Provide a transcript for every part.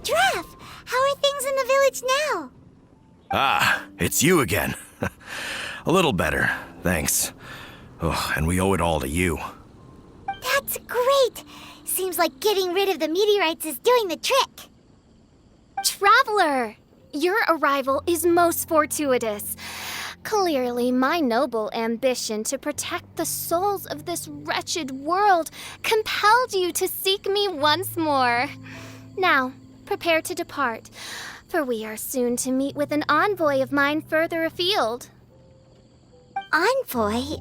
Giraffe, how are things in the village now? Ah, it's you again. A little better, thanks. Oh, and we owe it all to you. That's great! Seems like getting rid of the meteorites is doing the trick. Traveler! Your arrival is most fortuitous. Clearly, my noble ambition to protect the souls of this wretched world compelled you to seek me once more. Now, prepare to depart, for we are soon to meet with an envoy of mine further afield. Envoy?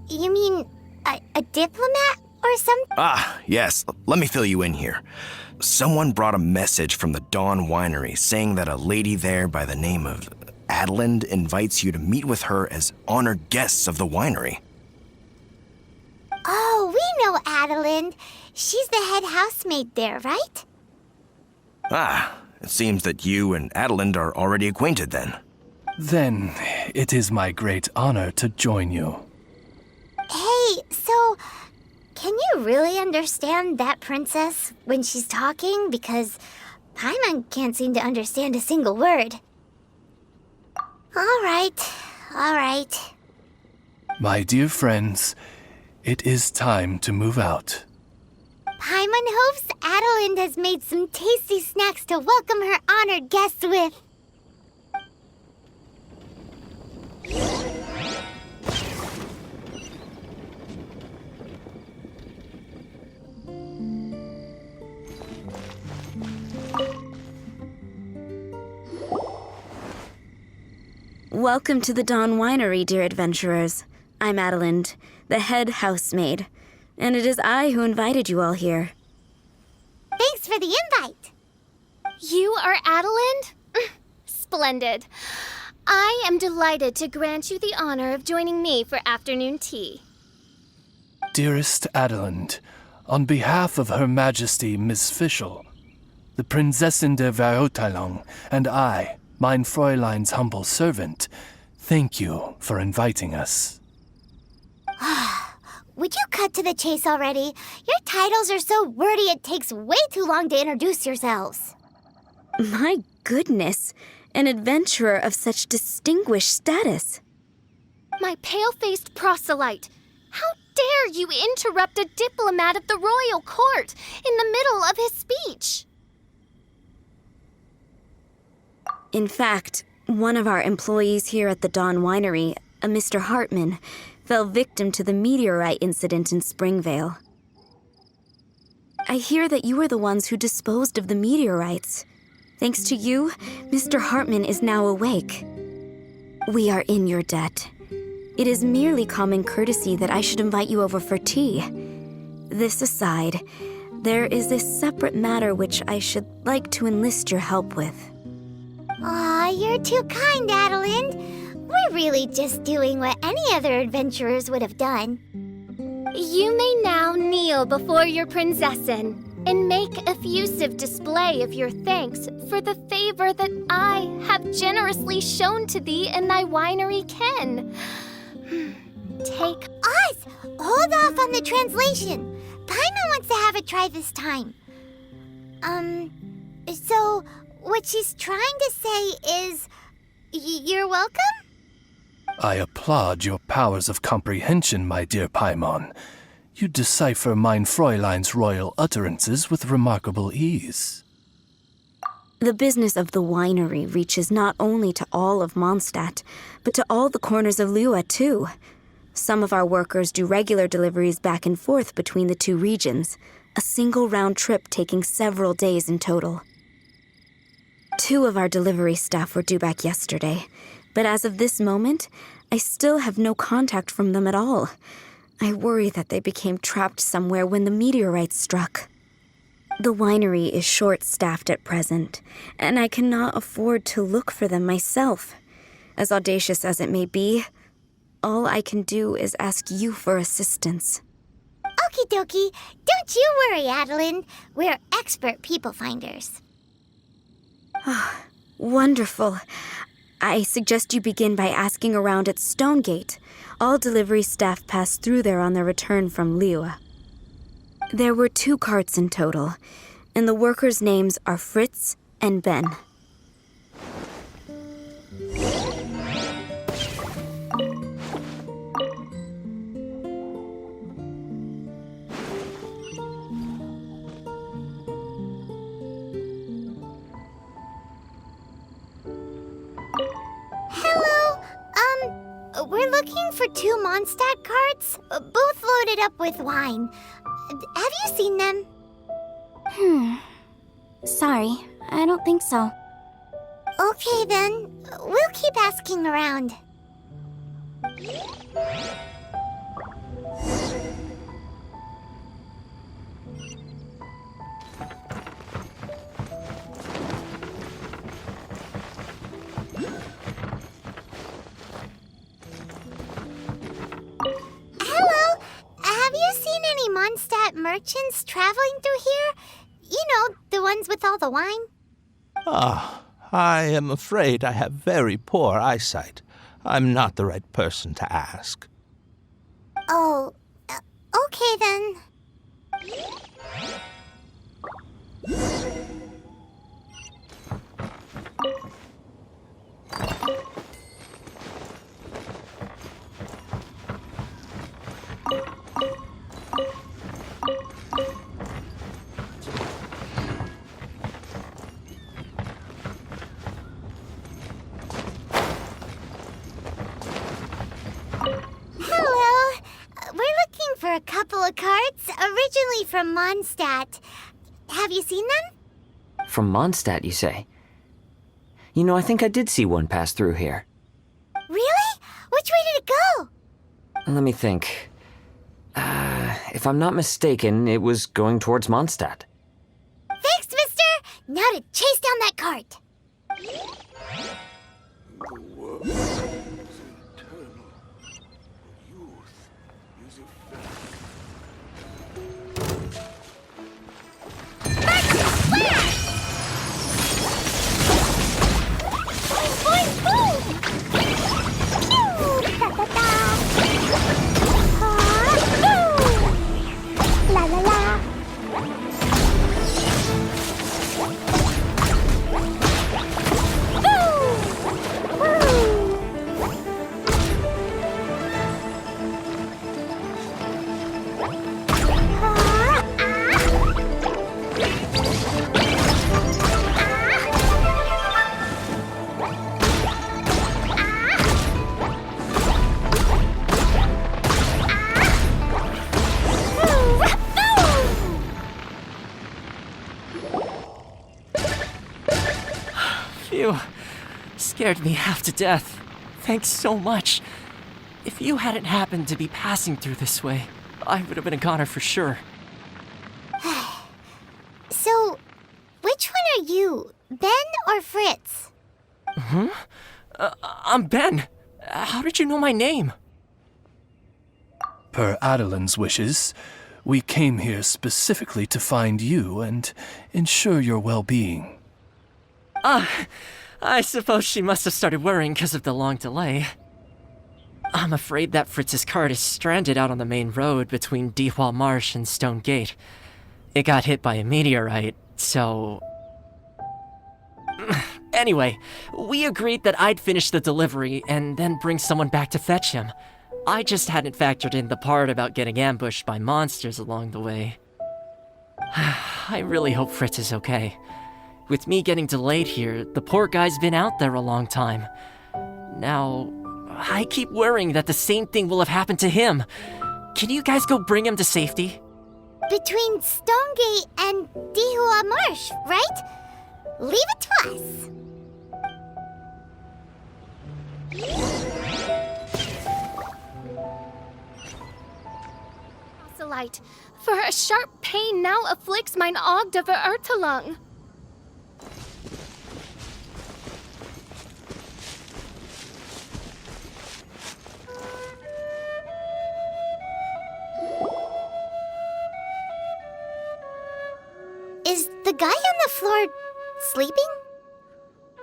You mean a diplomat or something? Ah, yes. Let me fill you in here. Someone brought a message from the Dawn Winery saying that a lady there by the name of Adeline invites you to meet with her as honored guests of the winery. Oh, we know Adeline. She's the head housemaid there, right? Ah, it seems that you and Adeline are already acquainted then. Then it is my great honor to join you. Hey, so can you really understand that princess when she's talking? Because Paimon can't seem to understand a single word. All right. My dear friends, it is time to move out. Paimon hopes Adeline has made some tasty snacks to welcome her honored guests with. Welcome to the Dawn Winery, dear adventurers. I'm Adeline, the head housemaid, and it is I who invited you all here. Thanks for the invite. You are Adeline? Splendid. I am delighted to grant you the honor of joining me for afternoon tea. Dearest Adeline, on behalf of Her Majesty Miss Fischl, the Prinzessin der Verurteilung, and I, mein Fräulein's humble servant, thank you for inviting us. Would you cut to the chase already? Your titles are so wordy it takes way too long to introduce yourselves. My goodness, an adventurer of such distinguished status. My pale-faced proselyte, how dare you interrupt a diplomat of the royal court in the middle of his speech? In fact, one of our employees here at the Dawn Winery, a Mr. Hartman, fell victim to the meteorite incident in Springvale. I hear that you were the ones who disposed of the meteorites. Thanks to you, Mr. Hartman is now awake. We are in your debt. It is merely common courtesy that I should invite you over for tea. This aside, there is a separate matter which I should like to enlist your help with. Aw, you're too kind, Adeline. We're really just doing what any other adventurers would have done. You may now kneel before your Prinzessin and make effusive display of your thanks for the favor that I have generously shown to thee and thy winery ken. Take... Oz, hold off on the translation. Paimon wants to have a try this time. So what she's trying to say is, you're welcome? I applaud your powers of comprehension, my dear Paimon. You decipher mein Fräulein's royal utterances with remarkable ease. The business of the winery reaches not only to all of Mondstadt, but to all the corners of Lua, too. Some of our workers do regular deliveries back and forth between the two regions, a single round trip taking several days in total. 2 of our delivery staff were due back yesterday, but as of this moment, I still have no contact from them at all. I worry that they became trapped somewhere when the meteorite struck. The winery is short-staffed at present, and I cannot afford to look for them myself. As audacious as it may be, all I can do is ask you for assistance. Okie dokie. Don't you worry, Adeline. We're expert people finders. Wonderful. I suggest you begin by asking around at Stonegate. All delivery staff pass through there on their return from Liyue. There were 2 carts in total, and the workers' names are Fritz and Ben. We're looking for 2 Mondstadt carts, both loaded up with wine. Have you seen them? Sorry, I don't think so. Okay then, we'll keep asking around. Mondstadt merchants traveling through here? You know, the ones with all the wine? I am afraid I have very poor eyesight. I'm not the right person to ask. Oh, okay then. For a couple of carts, originally from Mondstadt. Have you seen them? From Mondstadt, you say? You know, I think I did see one pass through here. Really? Which way did it go? Let me think. If I'm not mistaken, it was going towards Mondstadt. Thanks, mister! Now to chase down that cart. Phew. Scared me half to death. Thanks so much. If you hadn't happened to be passing through this way, I would have been a goner for sure. So, which one are you? Ben or Fritz? I'm Ben. How did you know my name? Per Adelin's wishes, we came here specifically to find you and ensure your well-being. I suppose she must have started worrying because of the long delay. I'm afraid that Fritz's cart is stranded out on the main road between Dihua Marsh and Stone Gate. It got hit by a meteorite, so... Anyway, we agreed that I'd finish the delivery and then bring someone back to fetch him. I just hadn't factored in the part about getting ambushed by monsters along the way. I really hope Fritz is okay. With me getting delayed here, the poor guy's been out there a long time. Now, I keep worrying that the same thing will have happened to him. Can you guys go bring him to safety? Between Stonegate and Dihua Marsh, right? Leave it to us. Proselyte, for a sharp pain now afflicts mine Ogde of Ertelung. Is the guy on the floor sleeping?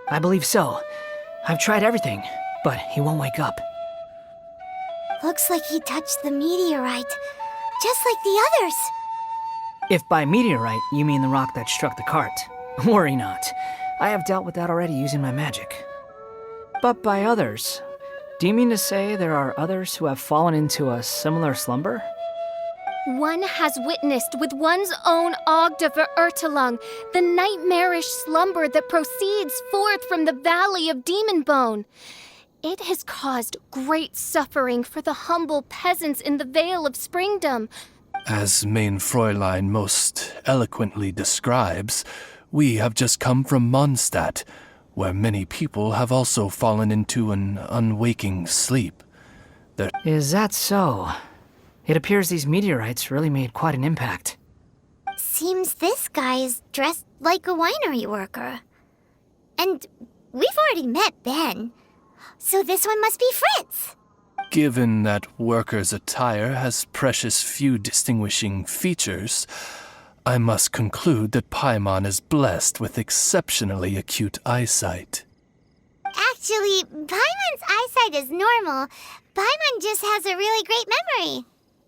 I believe so. I've tried everything, but he won't wake up. Looks like he touched the meteorite, just like the others. If by meteorite you mean the rock that struck the cart, worry not. I have dealt with that already using my magic. But by others, do you mean to say there are others who have fallen into a similar slumber? One has witnessed with one's own Ogda Ertelung the nightmarish slumber that proceeds forth from the Valley of Demon Bone. It has caused great suffering for the humble peasants in the Vale of Springdom. As Main Fräulein most eloquently describes, we have just come from Mondstadt, where many people have also fallen into an unwaking sleep. Is that so? It appears these meteorites really made quite an impact. Seems this guy is dressed like a winery worker. And we've already met Ben, so this one must be Fritz. Given that worker's attire has precious few distinguishing features, I must conclude that Paimon is blessed with exceptionally acute eyesight. Actually, Paimon's eyesight is normal. Paimon just has a really great memory.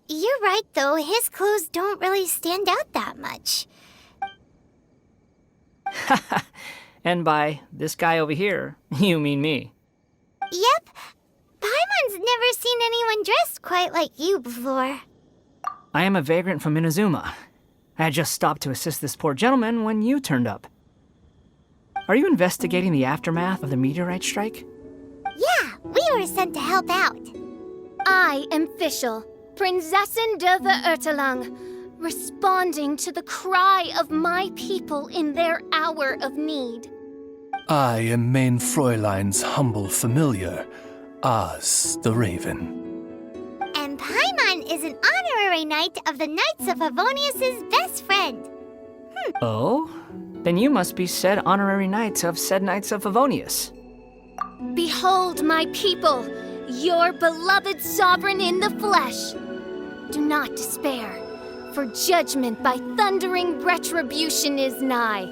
You're right, though. His clothes don't really stand out that much. And by this guy over here, you mean me. Yep. Paimon's never seen anyone dressed quite like you before. I am a vagrant from Inazuma. I had just stopped to assist this poor gentleman when you turned up. Are you investigating the aftermath of the meteorite strike? Yeah, we were sent to help out. I am Fischl, Prinzessin der Ertelung, responding to the cry of my people in their hour of need. I am Main Fräulein's humble familiar, Oz the Raven. And Paimon is an honorary knight of the Knights of Favonius' best friend. Oh? Then you must be said honorary knight of said Knights of Favonius. Behold my people, your beloved sovereign in the flesh. Do not despair, for judgment by thundering retribution is nigh,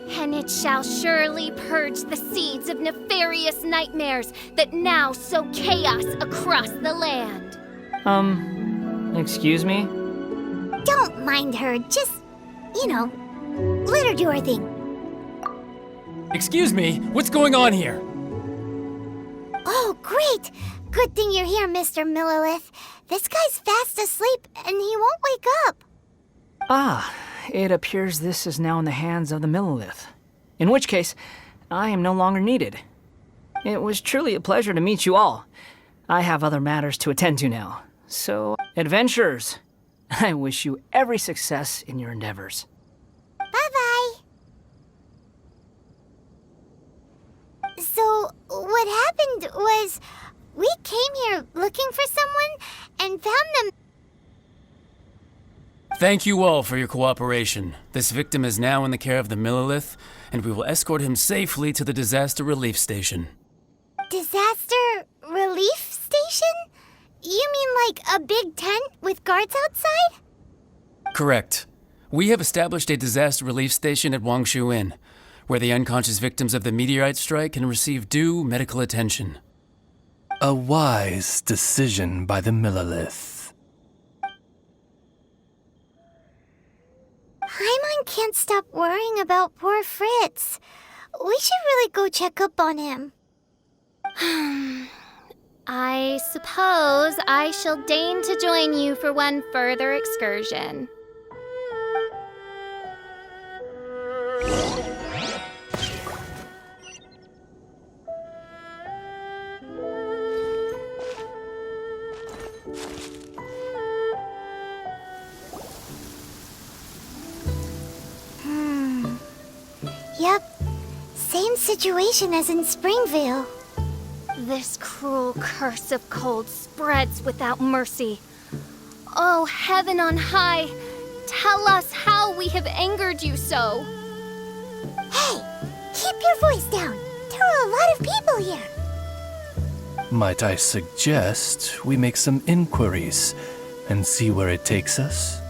and it shall surely purge the seeds of nefarious nightmares that now sow chaos across the land. Excuse me? Don't mind her, just, let her do her thing. Excuse me, what's going on here? Oh, great! Good thing you're here, Mr. Millilith. This guy's fast asleep, and he won't wake up. Ah, it appears this is now in the hands of the Millilith. In which case, I am no longer needed. It was truly a pleasure to meet you all. I have other matters to attend to now. So, adventurers, I wish you every success in your endeavors. Bye-bye. So, what happened was, we came here looking for someone and found them. Thank you all for your cooperation. This victim is now in the care of the Millilith, and we will escort him safely to the disaster relief station. Disaster relief station? You mean like a big tent with guards outside? Correct. We have established a disaster relief station at Wangshu Inn, where the unconscious victims of the meteorite strike can receive due medical attention. A wise decision by the Millilith. Paimon can't stop worrying about poor Fritz. We should really go check up on him. I suppose I shall deign to join you for one further excursion. Yep, same situation as in Springvale. This cruel curse of cold spreads without mercy. Oh, heaven on high, tell us how we have angered you so. Hey, keep your voice down. There are a lot of people here. Might I suggest we make some inquiries and see where it takes us?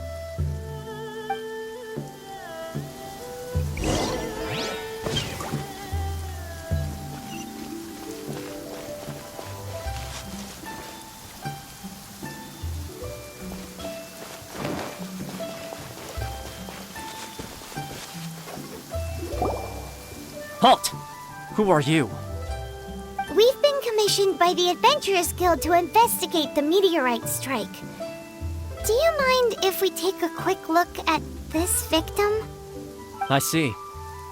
Halt! Who are you? We've been commissioned by the Adventurers Guild to investigate the meteorite strike. Do you mind if we take a quick look at this victim? I see.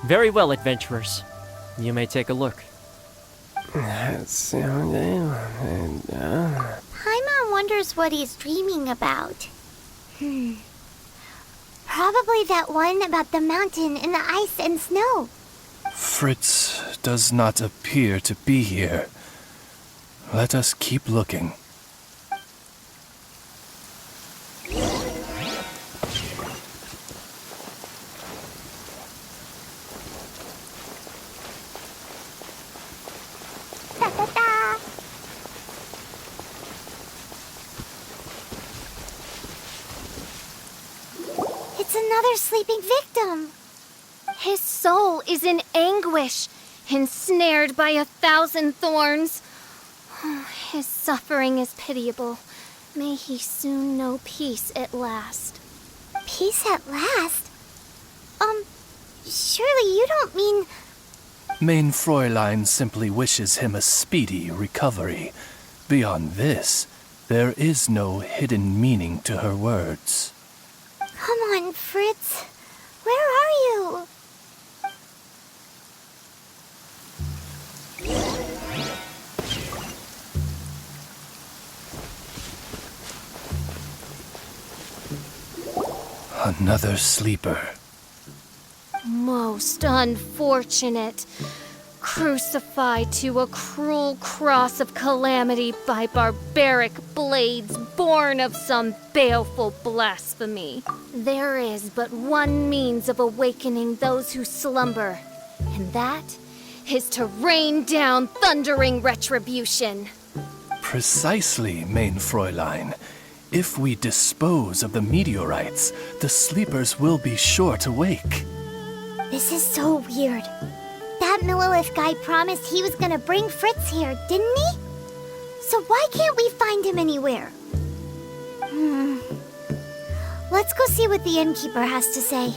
Very well, adventurers. You may take a look. Paimon wonders what he's dreaming about. Probably that one about the mountain and the ice and snow. Fritz does not appear to be here. Let us keep looking. Ta-ta-ta! It's another sleeping victim. His soul is in anguish, ensnared by 1,000 thorns. His suffering is pitiable. May he soon know peace at last. Peace at last? Surely you don't mean... Mein Fräulein simply wishes him a speedy recovery. Beyond this, there is no hidden meaning to her words. Come on, Fritz. Where are you? Another sleeper. Most unfortunate. Crucified to a cruel cross of calamity by barbaric blades born of some baleful blasphemy. There is but one means of awakening those who slumber, and that is to rain down thundering retribution. Precisely, Mein Fräulein. If we dispose of the meteorites, the sleepers will be sure to wake. This is so weird. That Millilith guy promised he was gonna bring Fritz here, didn't he? So why can't we find him anywhere? Let's go see what the innkeeper has to say.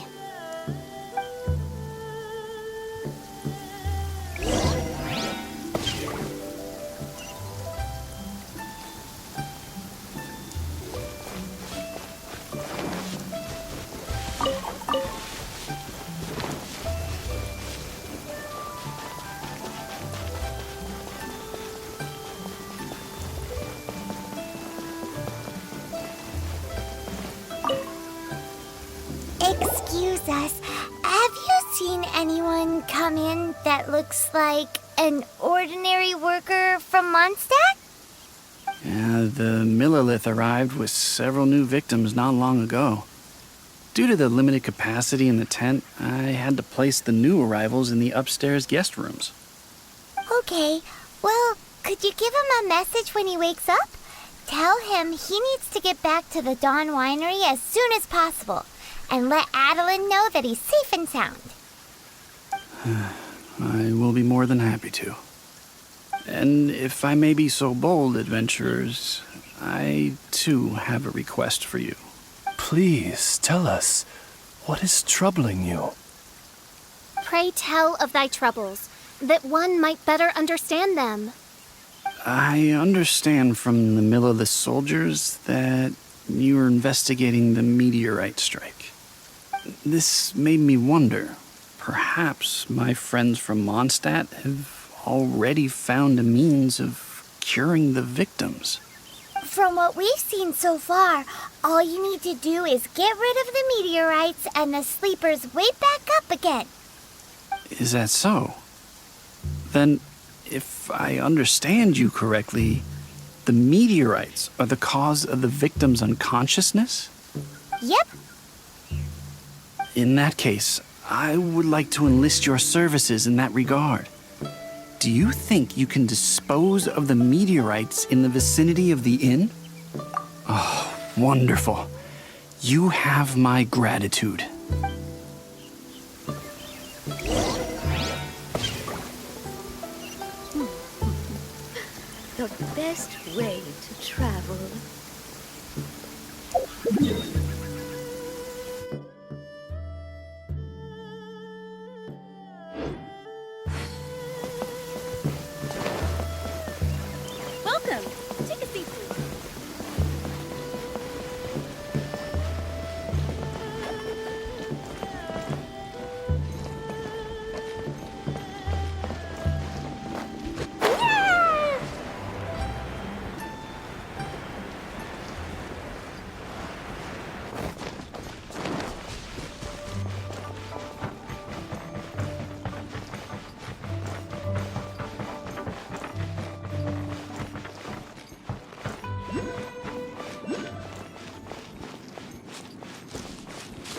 Excuse us, have you seen anyone come in that looks like an ordinary worker from Mondstadt? Yeah, the Millilith arrived with several new victims not long ago. Due to the limited capacity in the tent, I had to place the new arrivals in the upstairs guest rooms. Okay, well, could you give him a message when he wakes up? Tell him he needs to get back to the Dawn Winery as soon as possible. And let Adeline know that he's safe and sound. I will be more than happy to. And if I may be so bold, adventurers, I too have a request for you. Please tell us, what is troubling you? Pray tell of thy troubles, that one might better understand them. I understand from the Millilith soldiers that you are investigating the meteorite strike. This made me wonder, perhaps my friends from Mondstadt have already found a means of curing the victims. From what we've seen so far, all you need to do is get rid of the meteorites and the sleepers wake back up again. Is that so? Then, if I understand you correctly, the meteorites are the cause of the victim's unconsciousness? Yep. In that case, I would like to enlist your services in that regard. Do you think you can dispose of the meteorites in the vicinity of the inn? Oh, wonderful. You have my gratitude. The best way to travel.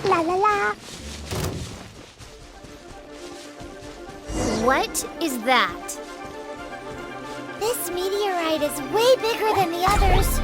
La la la. What is that? This meteorite is way bigger than the others.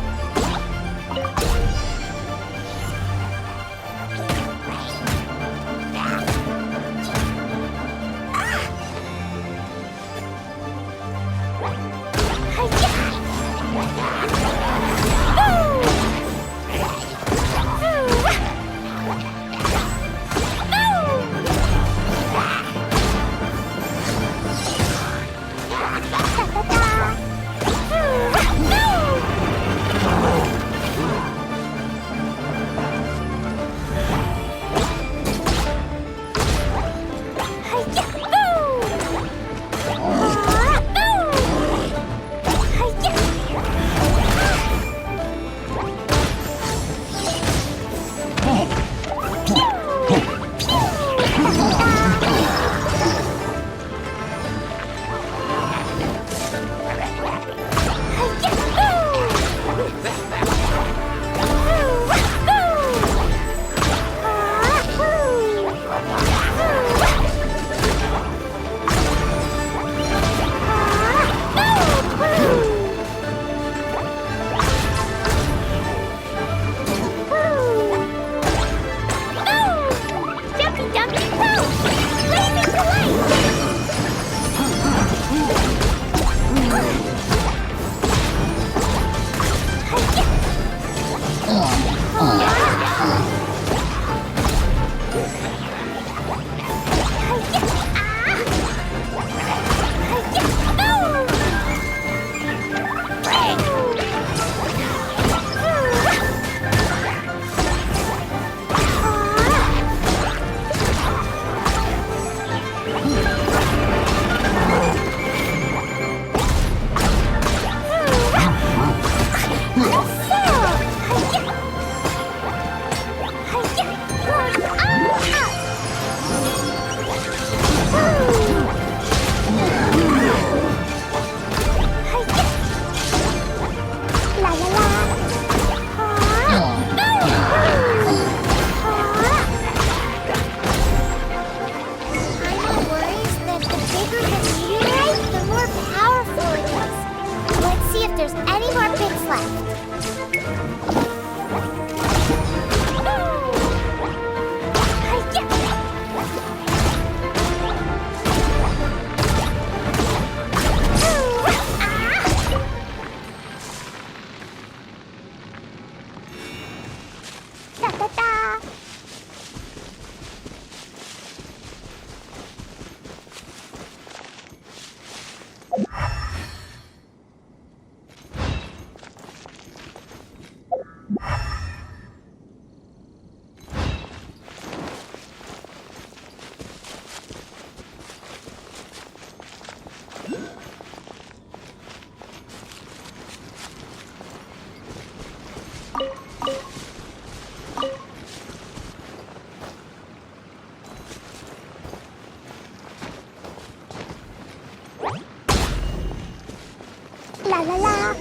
La la la.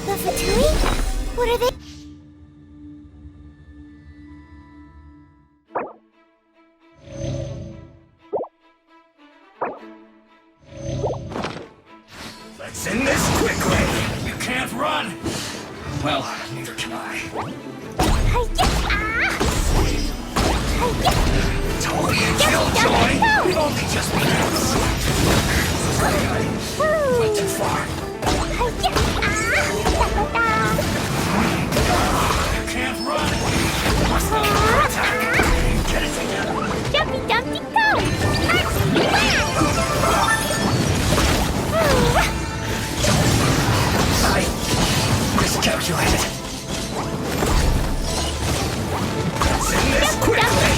The Fatui? What are they? Let's end this quickly! You can't run! Well, neither can I. Totally a killjoy! We've only just begun. Went too far. You can't run! Must not attack! Get it together! Jumpy Dumpty Go! I miscalculated. Let's end this quickly!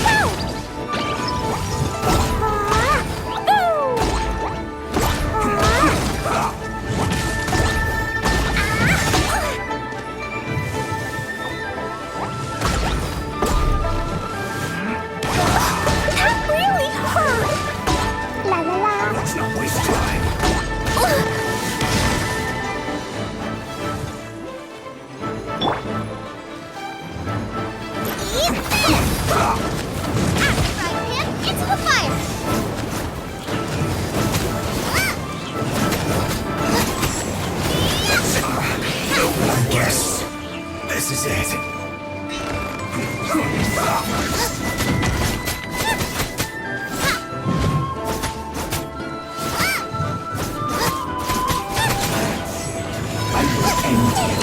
This is it. I will end you.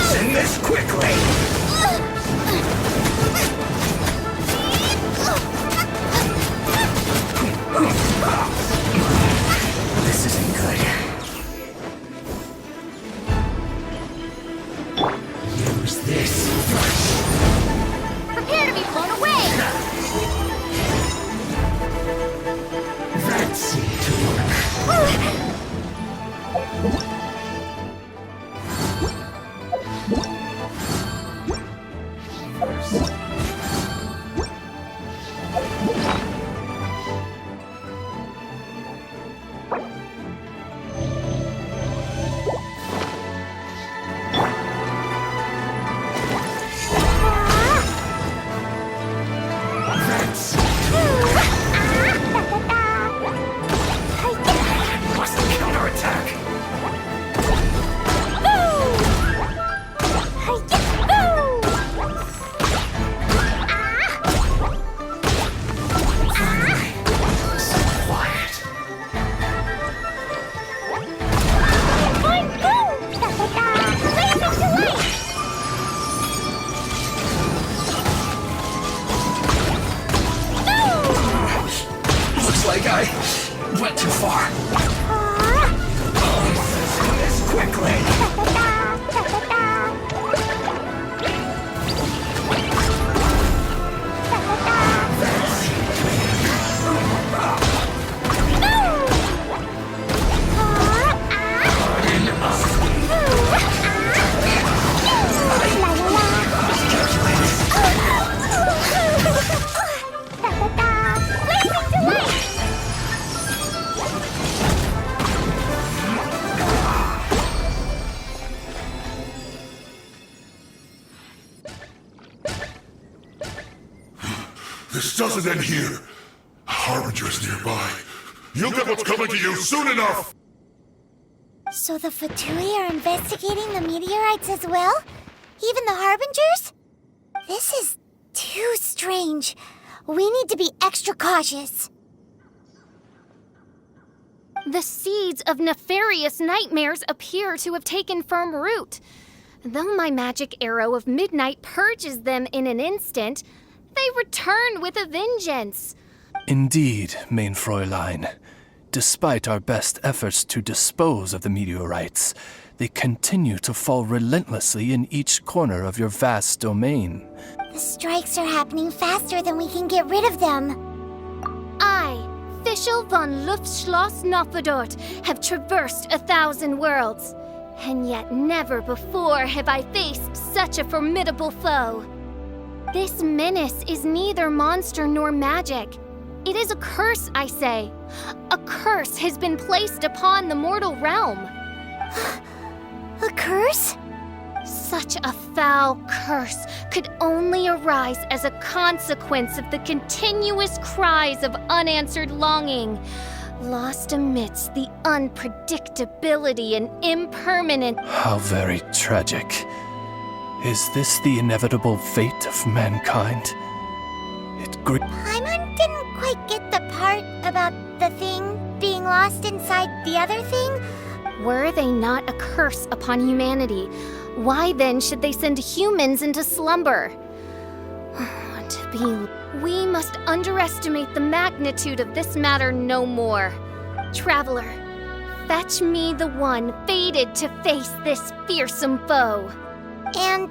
Send this quickly! This isn't good. Use this. Prepare to be blown away! That seemed to work. Like I went too far. Send this quickly. This doesn't end here. Harbinger's nearby. You'll get what's coming to you soon enough! So the Fatui are investigating the meteorites as well? Even the Harbingers? This is too strange. We need to be extra cautious. The seeds of nefarious nightmares appear to have taken firm root. Though my magic arrow of midnight purges them in an instant, they return with a vengeance. Indeed, main Fräulein. Despite our best efforts to dispose of the meteorites, they continue to fall relentlessly in each corner of your vast domain. The strikes are happening faster than we can get rid of them. I, Fischl von Luftschloss Nofedort, have traversed 1,000 worlds. And yet never before have I faced such a formidable foe. This menace is neither monster nor magic. It is a curse, I say. A curse has been placed upon the mortal realm. A curse? Such a foul curse could only arise as a consequence of the continuous cries of unanswered longing, lost amidst the unpredictability and impermanent. How very tragic. Is this the inevitable fate of mankind? Paimon didn't quite get the part about the thing being lost inside the other thing. Were they not a curse upon humanity, why then should they send humans into slumber? We must underestimate the magnitude of this matter no more. Traveler, fetch me the one fated to face this fearsome foe. And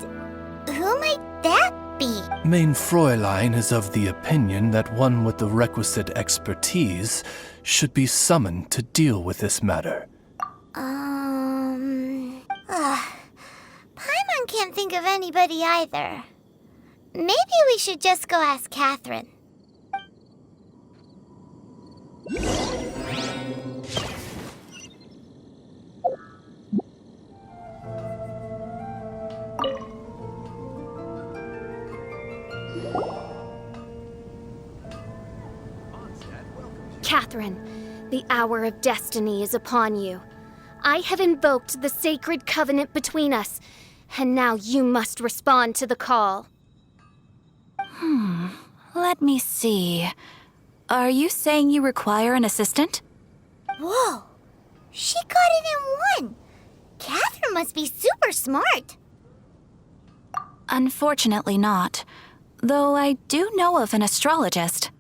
who might that be? Main Fräulein is of the opinion that one with the requisite expertise should be summoned to deal with this matter. Paimon can't think of anybody either. Maybe we should just go ask Catherine. Catherine, the hour of destiny is upon you. I have invoked the sacred covenant between us, and now you must respond to the call. Let me see. Are you saying you require an assistant? Whoa! She got it in one! Catherine must be super smart! Unfortunately not, though I do know of an astrologist.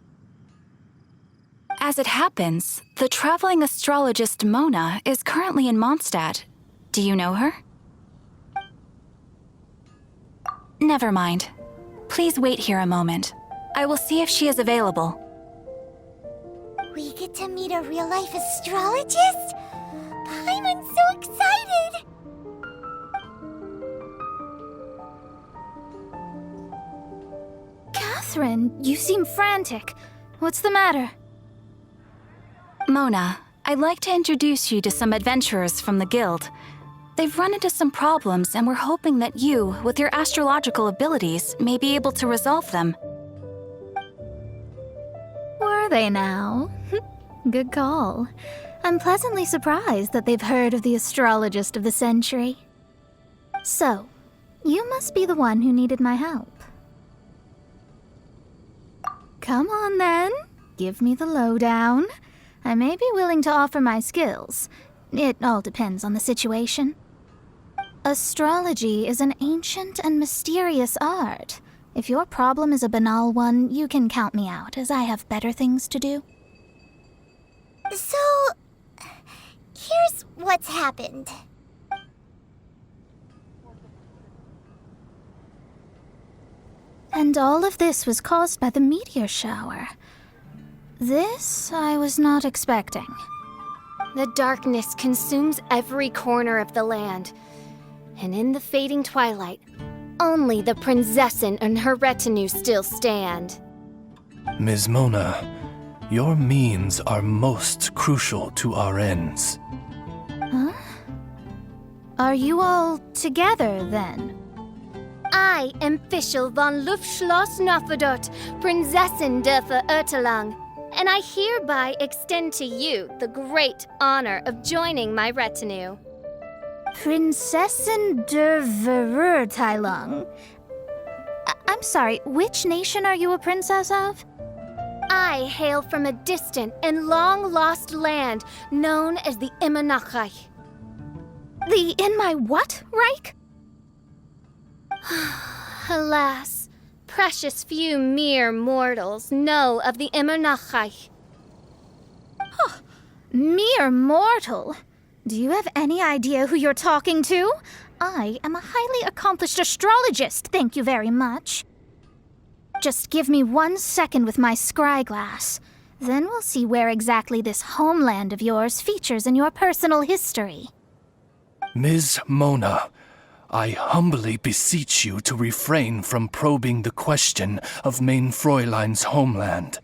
As it happens, the traveling astrologist Mona is currently in Mondstadt. Do you know her? Never mind. Please wait here a moment. I will see if she is available. We get to meet a real-life astrologist? I'm so excited! Catherine, you seem frantic. What's the matter? Mona, I'd like to introduce you to some adventurers from the guild. They've run into some problems and we're hoping that you, with your astrological abilities, may be able to resolve them. Were they now? Good call. I'm pleasantly surprised that they've heard of the astrologist of the century. So, you must be the one who needed my help. Come on then, give me the lowdown. I may be willing to offer my skills. It all depends on the situation. Astrology is an ancient and mysterious art. If your problem is a banal one, you can count me out, as I have better things to do. So, here's what's happened. And all of this was caused by the meteor shower. This I was not expecting. The darkness consumes every corner of the land, and in the fading twilight, only the Prinzessin and her retinue still stand. Ms. Mona, your means are most crucial to our ends. Huh? Are you all together, then? I am Fischl von Luftschloss Nofedot, Prinzessin der Verurteilung, and I hereby extend to you the great honor of joining my retinue. Prinzessin der Verurteilung? I'm sorry, which nation are you a princess of? I hail from a distant and long-lost land known as the Immernachtreich. The in my what, Reich? Alas, precious few mere mortals know of the Immernachtreich. Huh. Mere mortal? Do you have any idea who you're talking to? I am a highly accomplished astrologist, thank you very much. Just give me 1 second with my scryglass. Then we'll see where exactly this homeland of yours features in your personal history. Ms. Mona, I humbly beseech you to refrain from probing the question of Main Fräulein's homeland.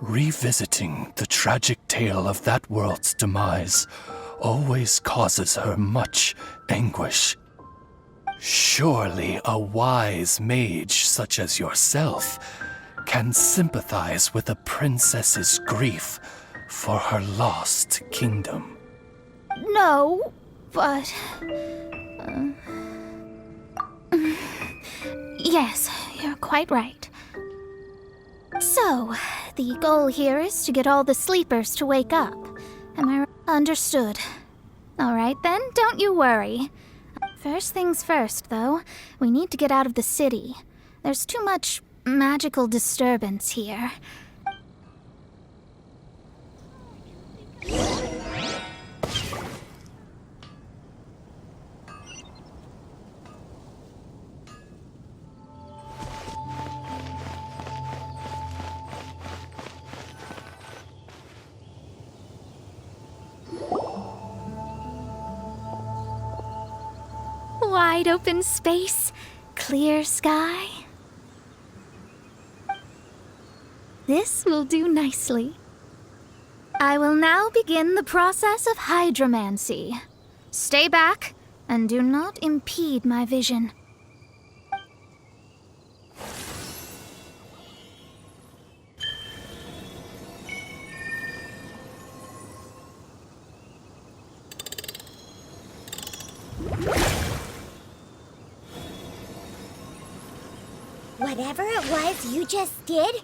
Revisiting the tragic tale of that world's demise always causes her much anguish. Surely a wise mage such as yourself can sympathize with a princess's grief for her lost kingdom. No, but... Yes, you're quite right. So, the goal here is to get all the sleepers to wake up. Am I understood? All right then, don't you worry. First things first, though, we need to get out of the city. There's too much magical disturbance here. Wide open space, clear sky. This will do nicely. I will now begin the process of hydromancy. Stay back and do not impede my vision. Whatever it was you just did,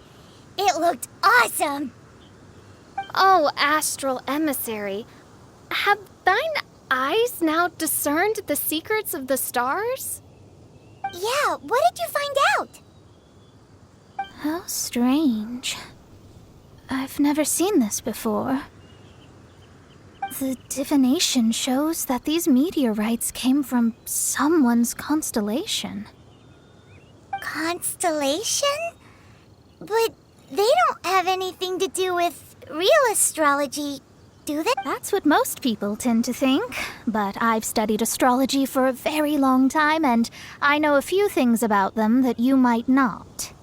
it looked awesome! Oh, astral emissary, have thine eyes now discerned the secrets of the stars? Yeah, what did you find out? How strange. I've never seen this before. The divination shows that these meteorites came from someone's constellation. Constellation? But they don't have anything to do with real astrology, do they? That's what most people tend to think, but I've studied astrology for a very long time, and I know a few things about them that you might not.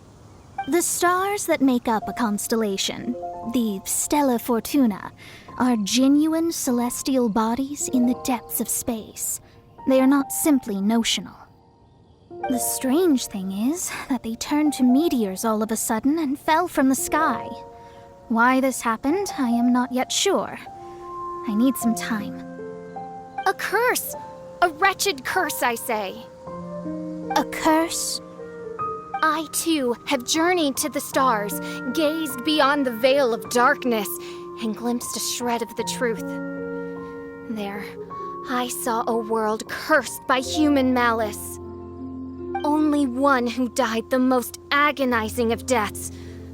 The stars that make up a constellation, the Stella Fortuna, are genuine celestial bodies in the depths of space. They are not simply notional. The strange thing is that they turned to meteors all of a sudden and fell from the sky. Why this happened, I am not yet sure. I need some time. A curse! A wretched curse, I say. A curse? I, too, have journeyed to the stars, gazed beyond the veil of darkness, and glimpsed a shred of the truth. There, I saw a world cursed by human malice. Only one who died the most agonizing of deaths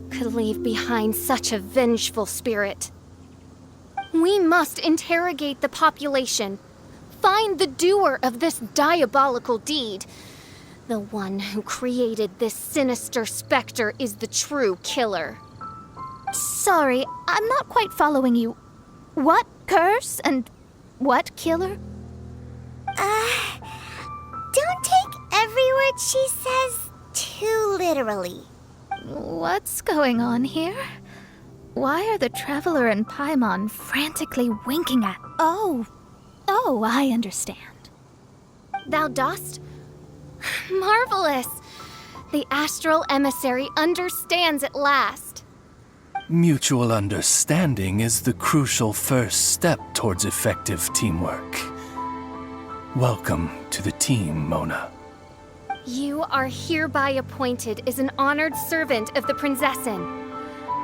could leave behind such a vengeful spirit. We must interrogate the population, find the doer of this diabolical deed. The one who created this sinister specter is the true killer. Sorry, I'm not quite following you. What curse and what killer? Don't take every word she says too literally. What's going on here? Why are the Traveler and Paimon frantically winking at... Oh, I understand. Thou dost? Marvelous! The astral emissary understands at last. Mutual understanding is the crucial first step towards effective teamwork. Welcome to the team, Mona. You are hereby appointed as an honored servant of the Prinzessin.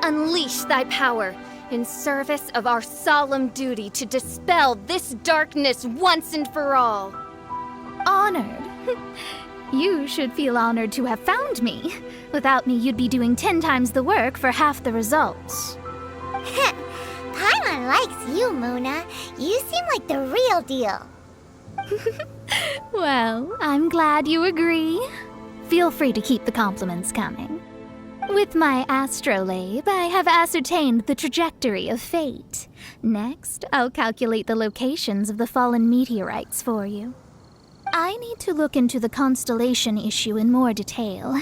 Unleash thy power in service of our solemn duty to dispel this darkness once and for all. Honored? You should feel honored to have found me. Without me, you'd be doing 10 times the work for half the results. Paimon likes you, Mona. You seem like the real deal. Well, I'm glad you agree. Feel free to keep the compliments coming. With my astrolabe, I have ascertained the trajectory of fate. Next, I'll calculate the locations of the fallen meteorites for you. I need to look into the constellation issue in more detail.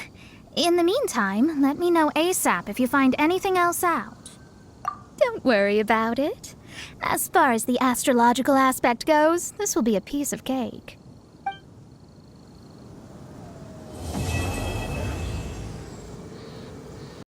In the meantime, let me know ASAP if you find anything else out. Don't worry about it. As far as the astrological aspect goes, this will be a piece of cake.